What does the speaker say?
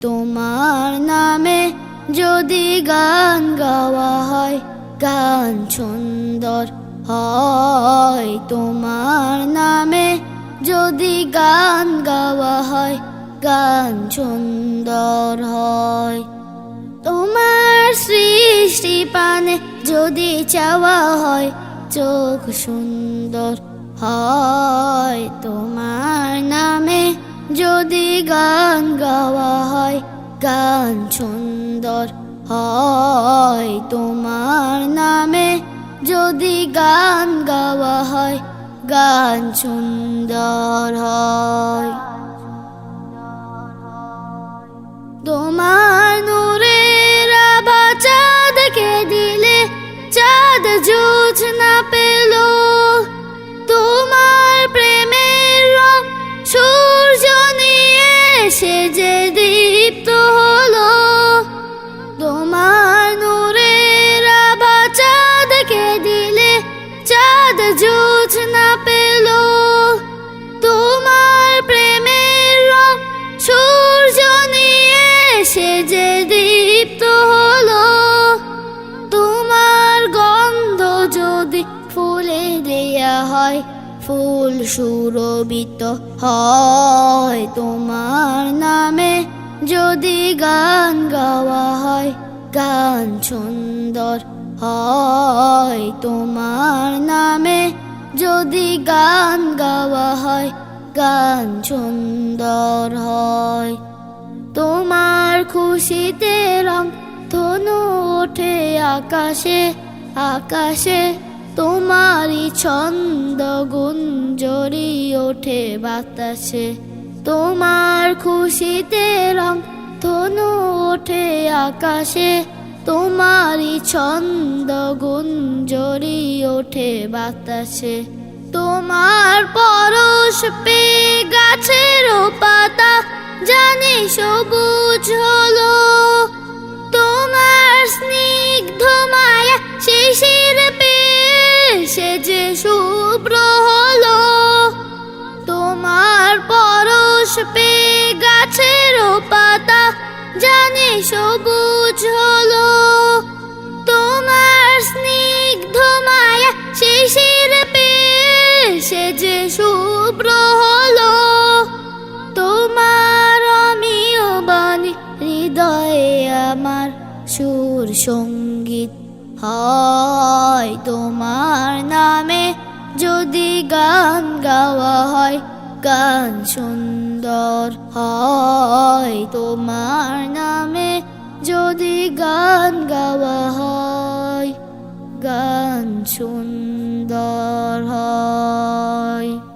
তোমার নামে যদি গান গাওয়া হয়, গান সুন্দর হয়। তোমার নামে যদি গান গাওয়া হয়, গান সুন্দর হয়। তোমার সৃষ্টি পানে যদি চাওয়া হয়, চোখ সুন্দর হয়। তোমার নামে যদি গান গাওয়া হয়, গান সুন্দর হয়। তোমার নামে যদি গান গাওয়া হয়, গান সুন্দর হয়। তোমার নূরের আভা চাঁদকে দিলে, চাঁদ জোছনা পেল। তোমার প্রেমের রং সূর্য নিয়ে এসে যে দীপ্ত হলো। তোমার নূরের আভা চাঁদকে দিলে, চাঁদ জোছনা পেল। তোমার প্রেমের রং সূর্য নিয়ে এসে যে দীপ্ত হলো। তোমার গন্ধ যদি ফুলে দেয়া হয়, ফুল সুরভিত হয়। তোমার নামে যদি গান গাওয়া হয়, গান সুন্দর হয়। তোমার নামে যদি গান গাওয়া হয়, গান সুন্দর হয়। তোমার খুশিতে রং ধনু ওঠে আকাশে আকাশে। তোমারই ছন্দ গুঞ্জরি ওঠে বাতাসে। তোমার খুশিতে রং ধনু ওঠে আকাশে। তোমারই ছন্দ গুঞ্জরি ওঠে বাতাসে। তোমার পরশ পেয়ে গাছেরও পাতা জানি সবুজ হলো। তোমার স্নিগ্ধ মায়া শিশির পেয়ে সে যে শুভ্র হলো। তোমার পরশ পেয়ে গাছেরও পাতা জানি সবুজ হলো। তোমার স্নিগ্ধ মায়া শিশির পেয়ে সে যে শুভ্র হলো। তোমার অমিয় বাণী হৃদয়ে আমার সুর সঙ্গীত হয়। তোমার নামে যদি গান গাওয়া হয়, গান সুন্দর হয়। তোমার নামে যদি গান গাওয়া হয়, গান সুন্দর হয়।